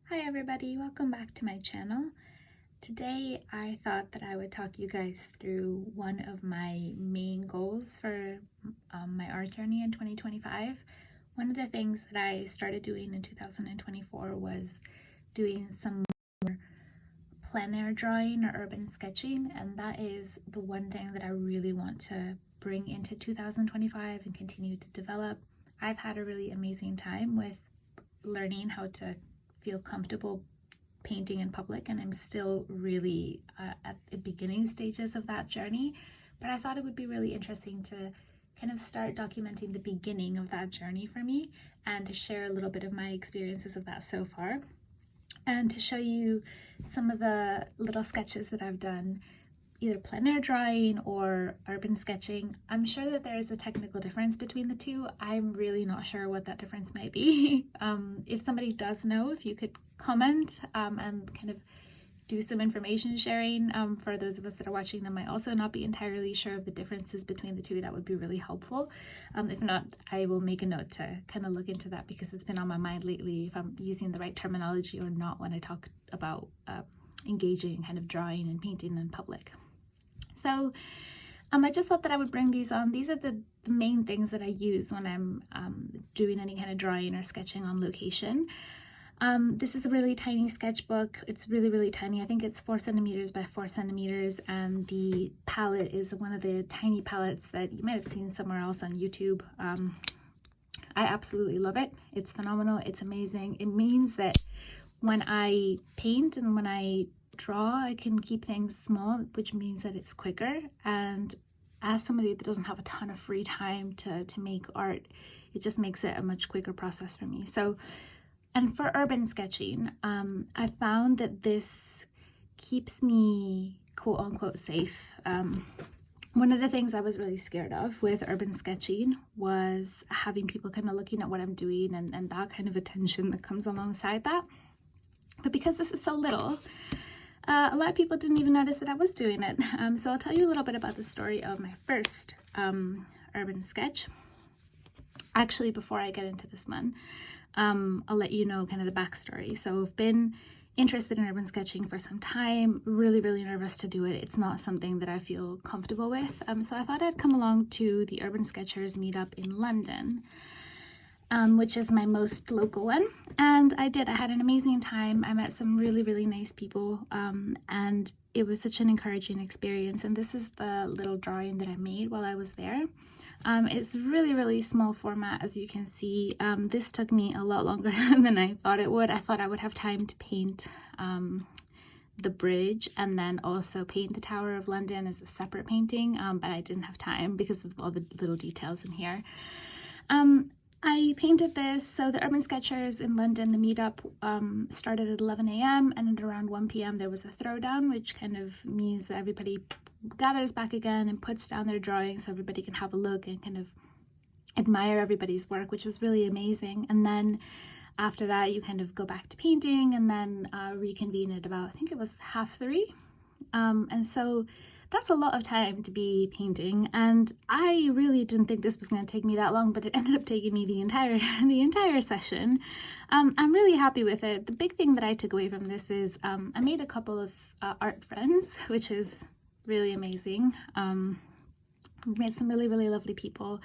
Hi everybody, welcome back to my channel. Today I thought that I would talk you guys through one of my main goals for my art journey in 2025. One of the things that I started doing in 2024 was doing some more plein air drawing or urban sketching, and that is the one thing that I really want to bring into 2025 and continue to develop. I've had a really amazing time with learning how to feel comfortable painting in public, and I'm still really at the beginning stages of that journey, but I thought it would be really interesting to kind of start documenting the beginning of that journey for me and to share a little bit of my experiences of that so far and to show you some of the little sketches that I've done, either plein air drawing or urban sketching. I'm sure that there is a technical difference between the two. I'm really not sure what that difference might be. If somebody does know, if you could comment and kind of do some information sharing for those of us that are watching that might also not be entirely sure of the differences between the two, that would be really helpful. If not, I will make a note to kind of look into that because it's been on my mind lately if I'm using the right terminology or not when I talk about engaging in kind of drawing and painting in public. So I just thought that I would bring these on. These are the main things that I use when I'm doing any kind of drawing or sketching on location. This is a really tiny sketchbook. It's really tiny. I think it's 4 centimeters by 4 centimeters, and the palette is one of the tiny palettes that you might have seen somewhere else on YouTube. I absolutely love it. It's phenomenal. It's amazing. It means that when I paint and when I draw, I can keep things small, which means that it's quicker. And as somebody that doesn't have a ton of free time to make art, it just makes it a much quicker process for me. So, and for urban sketching, I found that this keeps me quote unquote safe. One of the things I was really scared of with urban sketching was having people kind of looking at what I'm doing and that kind of attention that comes alongside that. But because this is so little, a lot of people didn't even notice that I was doing it. So I'll tell you a little bit about the story of my first urban sketch. Actually, before I get into this one, I'll let you know kind of the backstory. So I've been interested in urban sketching for some time, really nervous to do it. It's not something that I feel comfortable with. So I thought I'd come along to the Urban Sketchers meetup in London, which is my most local one, and I did. I had an amazing time. I met some really nice people, and it was such an encouraging experience. And this is the little drawing that I made while I was there. It's really small format, as you can see. This took me a lot longer than I thought it would. I thought I would have time to paint the bridge and then also paint the Tower of London as a separate painting, but I didn't have time because of all the little details in here. I painted this. So the Urban Sketchers in London, the meetup started at 11 a.m. and at around 1 p.m. there was a throwdown, which kind of means that everybody gathers back again and puts down their drawings so everybody can have a look and kind of admire everybody's work, which was really amazing. And then after that you kind of go back to painting and then reconvene at about, I think it was 3:30. And so that's a lot of time to be painting, and I really didn't think this was going to take me that long, but it ended up taking me the entire session. I'm really happy with it. The big thing that I took away from this is I made a couple of art friends, which is really amazing. We've made some really lovely people.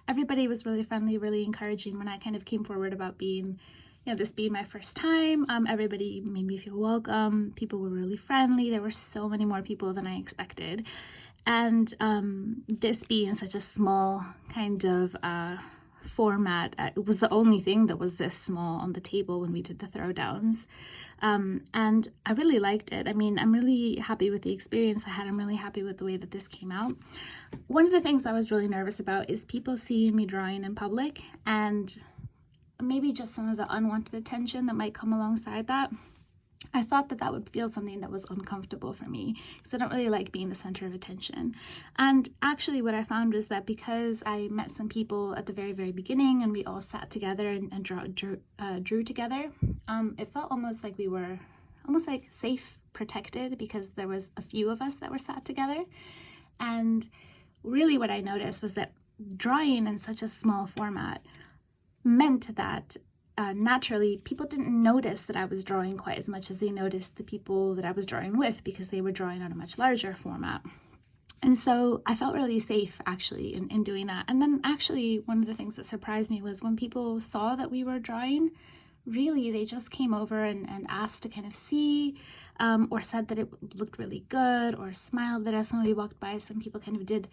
Everybody was really friendly, really encouraging when I kind of came forward about being, this being my first time. Everybody made me feel welcome. People were really friendly. There were so many more people than I expected. And this being such a small kind of format, it was the only thing that was this small on the table when we did the throwdowns. And I really liked it. I mean, I'm really happy with the experience I had. I'm really happy with the way that this came out. One of the things I was really nervous about is people seeing me drawing in public and maybe just some of the unwanted attention that might come alongside that. I thought that that would feel something that was uncomfortable for me because I don't really like being the center of attention. And actually what I found was that because I met some people at the very beginning and we all sat together and drew together, it felt almost like we were safe, protected, because there was a few of us that were sat together. And really what I noticed was that drawing in such a small format meant that naturally, people didn't notice that I was drawing quite as much as they noticed the people that I was drawing with, because they were drawing on a much larger format. And so I felt really safe actually in doing that. And then actually one of the things that surprised me was when people saw that we were drawing, really they just came over and asked to kind of see, or said that it looked really good, or smiled that as somebody walked by. Some people kind of did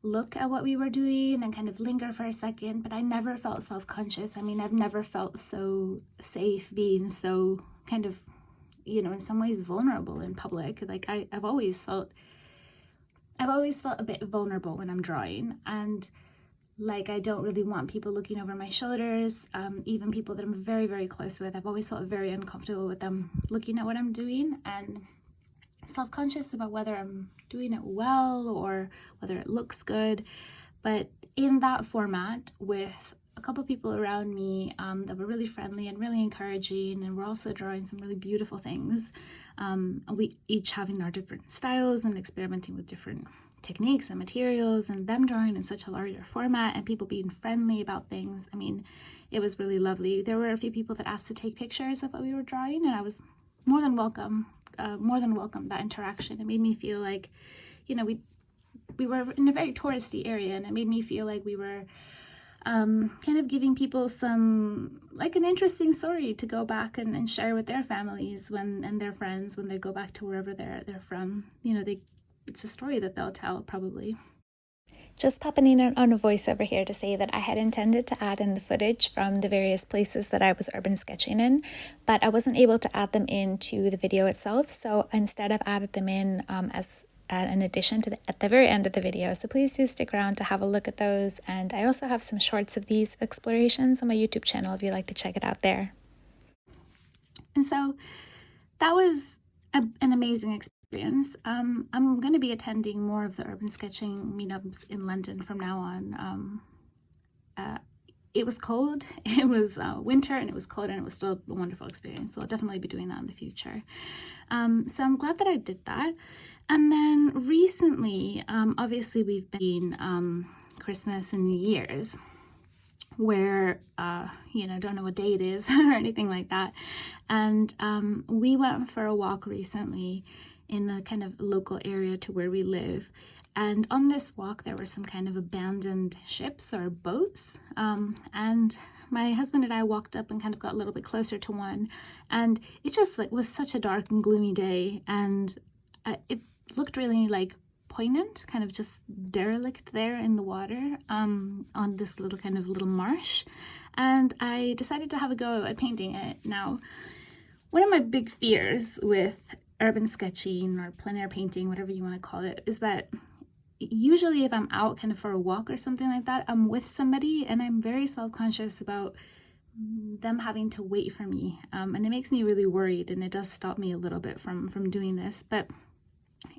look at what we were doing and kind of linger for a second, but I never felt self-conscious. I mean, I've never felt so safe being so kind of, you know, in some ways vulnerable in public. Like I've always felt a bit vulnerable when I'm drawing, and like I don't really want people looking over my shoulders, even people that I'm very, very close with. I've always felt very uncomfortable with them looking at what I'm doing, and self-conscious about whether I'm doing it well or whether it looks good. But in that format, with a couple people around me that were really friendly and really encouraging, and we're also drawing some really beautiful things, we each having our different styles and experimenting with different techniques and materials, and them drawing in such a larger format and people being friendly about things. I mean, it was really lovely. There were a few people that asked to take pictures of what we were drawing, and I was more than welcome that interaction. It made me feel like, you know, we were in a very touristy area, and it made me feel like we were kind of giving people some, like, an interesting story to go back and share with their families and their friends when they go back to wherever they're from. You know, it's a story that they'll tell probably. Just popping in on a voiceover here to say that I had intended to add in the footage from the various places that I was urban sketching in, but I wasn't able to add them into the video itself, so instead I've added them in as an addition to at the very end of the video. So please do stick around to have a look at those, and I also have some shorts of these explorations on my YouTube channel if you'd like to check it out there. And so that was an amazing experience. I'm going to be attending more of the urban sketching meetups in London from now on. It was cold, it was winter, and it was cold, and it was still a wonderful experience. So I'll definitely be doing that in the future. So I'm glad that I did that. And then recently, obviously we've been Christmas and New Year's, where you know, don't know what day it is or anything like that. And we went for a walk recently in the kind of local area to where we live. And on this walk, there were some kind of abandoned ships or boats. And my husband and I walked up and kind of got a little bit closer to one. And it just like was such a dark and gloomy day. And it looked really like poignant, kind of just derelict there in the water on this little kind of little marsh. And I decided to have a go at painting it. Now, one of my big fears with urban sketching or plein air painting, whatever you want to call it, is that usually if I'm out kind of for a walk or something like that, I'm with somebody, and I'm very self-conscious about them having to wait for me, and it makes me really worried, and it does stop me a little bit from doing this. But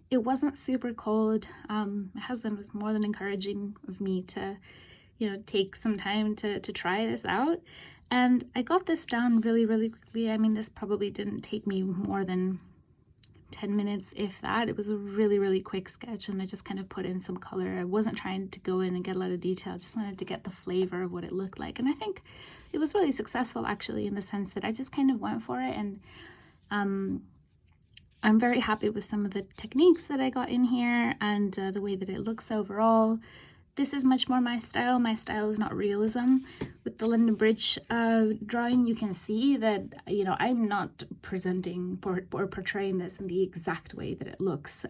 it wasn't super cold. My husband was more than encouraging of me to, you know, take some time to try this out, and I got this down really, really quickly. I mean, this probably didn't take me more than 10 minutes, if that. It was a really, really quick sketch, and I just kind of put in some color. I wasn't trying to go in and get a lot of detail. I just wanted to get the flavor of what it looked like, and I think it was really successful actually, in the sense that I just kind of went for it. And I'm very happy with some of the techniques that I got in here, and the way that it looks overall. This is much more my style. My style is not realism. With the London Bridge drawing, you can see that, you know, I'm not presenting or portraying this in the exact way that it looks.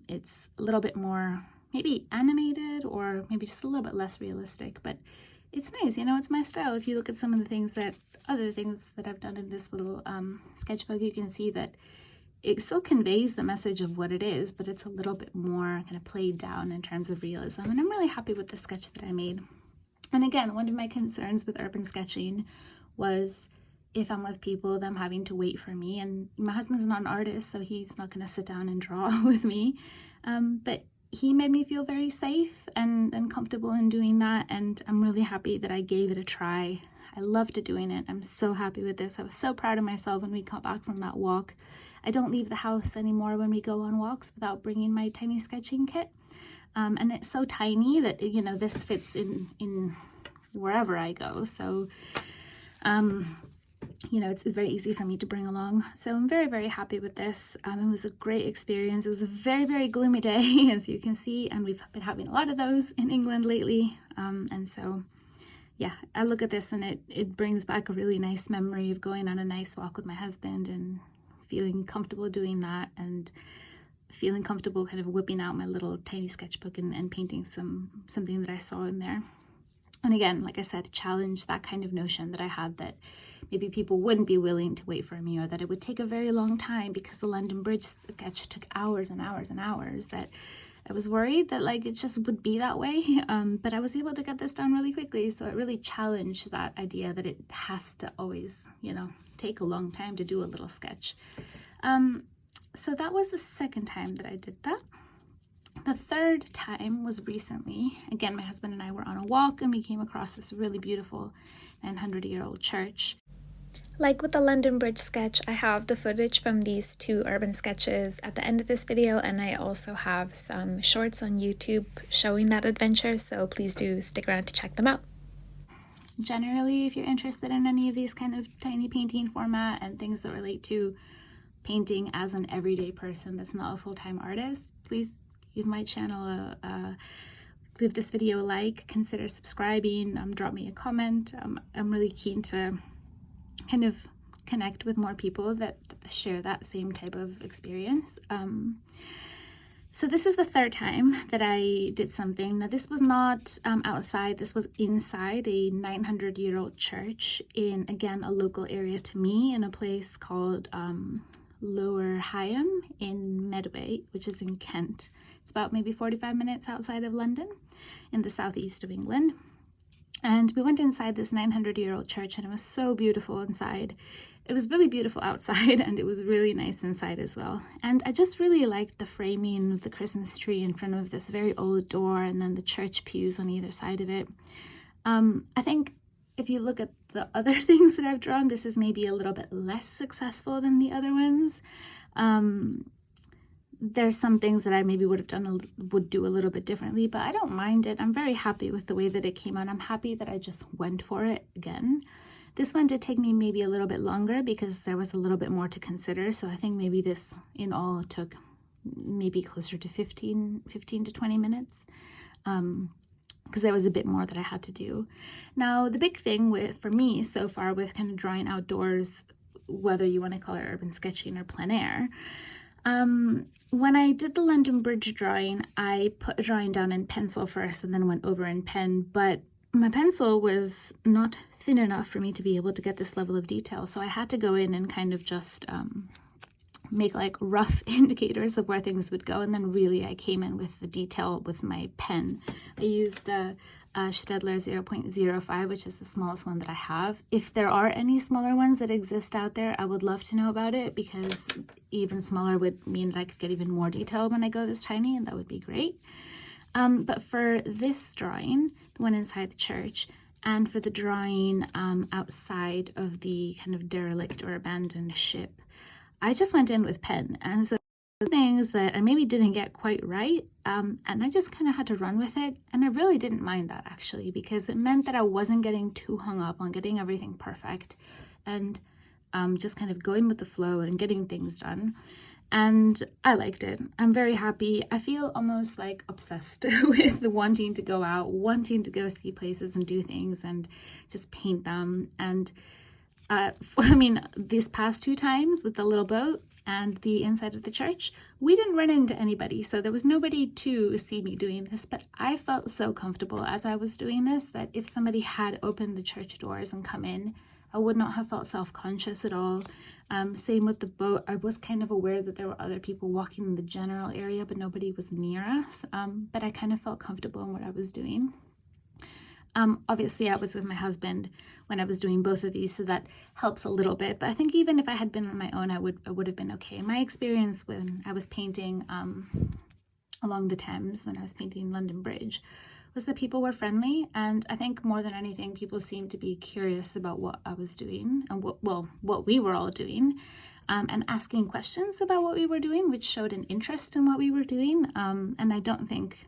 It's a little bit more maybe animated, or maybe just a little bit less realistic, but it's nice, you know, it's my style. If you look at some of the other things that I've done in this little sketchbook, you can see that it still conveys the message of what it is, but it's a little bit more kind of played down in terms of realism. And I'm really happy with the sketch that I made. And again, one of my concerns with urban sketching was if I'm with people, them having to wait for me. And my husband's not an artist, so he's not going to sit down and draw with me. But he made me feel very safe and comfortable in doing that. And I'm really happy that I gave it a try. I loved doing it. I'm so happy with this. I was so proud of myself when we got back from that walk. I don't leave the house anymore when we go on walks without bringing my tiny sketching kit. And it's so tiny that, you know, this fits in wherever I go. So You know, it's very easy for me to bring along. So I'm very, very happy with this. It was a great experience. It was a very, very gloomy day, as you can see, and we've been having a lot of those in England lately. And so, yeah, I look at this and it brings back a really nice memory of going on a nice walk with my husband and feeling comfortable doing that, and feeling comfortable kind of whipping out my little tiny sketchbook and painting something that I saw in there. And again, like I said, challenge that kind of notion that I had that maybe people wouldn't be willing to wait for me, or that it would take a very long time because the London Bridge sketch took hours and hours and hours, that I was worried that like it just would be that way. But I was able to get this done really quickly. So it really challenged that idea that it has to always, you know, take a long time to do a little sketch. So that was the second time that I did that. The third time was recently. Again, my husband and I were on a walk and we came across this really beautiful 900-year-old church. Like with the London Bridge sketch, I have the footage from these 2 urban sketches at the end of this video, and I also have some shorts on YouTube showing that adventure, so please do stick around to check them out. Generally, if you're interested in any of these kind of tiny painting format and things that relate to painting as an everyday person that's not a full-time artist, please give my channel give this video a like, consider subscribing, drop me a comment. I'm really keen to kind of connect with more people that share that same type of experience. So this is the third time that I did something. Now this was not outside, this was inside a 900-year-old church in, again, a local area to me, in a place called Lower Hyam in Medway, which is in Kent. It's about maybe 45 minutes outside of London in the southeast of England. And we went inside this 900-year-old church, and it was so beautiful inside. It was really beautiful outside, and it was really nice inside as well. And I just really liked the framing of the Christmas tree in front of this very old door, and then the church pews on either side of it. I think if you look at the other things that I've drawn, this is maybe a little bit less successful than the other ones. There's some things that I maybe would do a little bit differently, but I don't mind it. I'm very happy with the way that it came out. I'm happy that I just went for it again. This one did take me maybe a little bit longer because there was a little bit more to consider. So I think maybe this in all took maybe closer to 15 to 20 minutes. Because there was a bit more that I had to do. Now, the big thing for me so far with kind of drawing outdoors, whether you want to call it urban sketching or plein air, when I did the London Bridge drawing, I put a drawing down in pencil first and then went over in pen, but my pencil was not thin enough for me to be able to get this level of detail. So I had to go in and kind of just make like rough indicators of where things would go, and then really I came in with the detail with my pen. I used a Staedtler 0.05, which is the smallest one that I have. If there are any smaller ones that exist out there, I would love to know about it, because even smaller would mean that I could get even more detail when I go this tiny, and that would be great. But for this drawing, the one inside the church, and for the drawing outside of the kind of derelict or abandoned ship, I just went in with pen. And so things that I maybe didn't get quite right, and I just kind of had to run with it, and I really didn't mind that, actually, because it meant that I wasn't getting too hung up on getting everything perfect, and just kind of going with the flow and getting things done. And I liked it. I'm very happy. I feel almost like obsessed with wanting to go out, wanting to go see places and do things and just paint them. And I mean, these past 2 times with the little boat and the inside of the church, we didn't run into anybody, so there was nobody to see me doing this, but I felt so comfortable as I was doing this that if somebody had opened the church doors and come in, I would not have felt self-conscious at all. Same with the boat. I was kind of aware that there were other people walking in the general area, but nobody was near us, but I kind of felt comfortable in what I was doing. Obviously I was with my husband when I was doing both of these, so that helps a little bit, but I think even if I had been on my own, I would have been okay. My experience when I was painting along the Thames, when I was painting London Bridge, was that people were friendly, and I think more than anything, people seemed to be curious about what I was doing and what we were all doing, and asking questions about what we were doing, which showed an interest in what we were doing. And I don't think,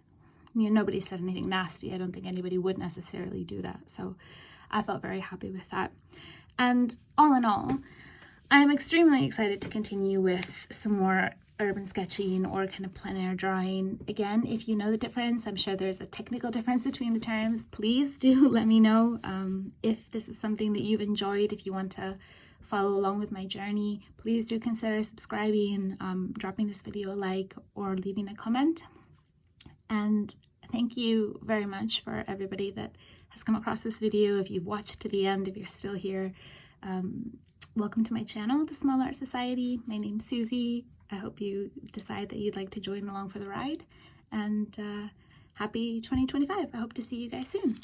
nobody said anything nasty. I don't think anybody would necessarily do that. So I felt very happy with that. And all in all, I'm extremely excited to continue with some more urban sketching or kind of plein air drawing. Again, if you know the difference, I'm sure there's a technical difference between the terms, please do let me know. If this is something that you've enjoyed, if you want to follow along with my journey, please do consider subscribing, dropping this video a like, or leaving a comment. And thank you very much for everybody that has come across this video. If you've watched to the end, if you're still here, welcome to my channel, The Small Art Society. My name's Susie. I hope you decide that you'd like to join along for the ride, and happy 2025. I hope to see you guys soon.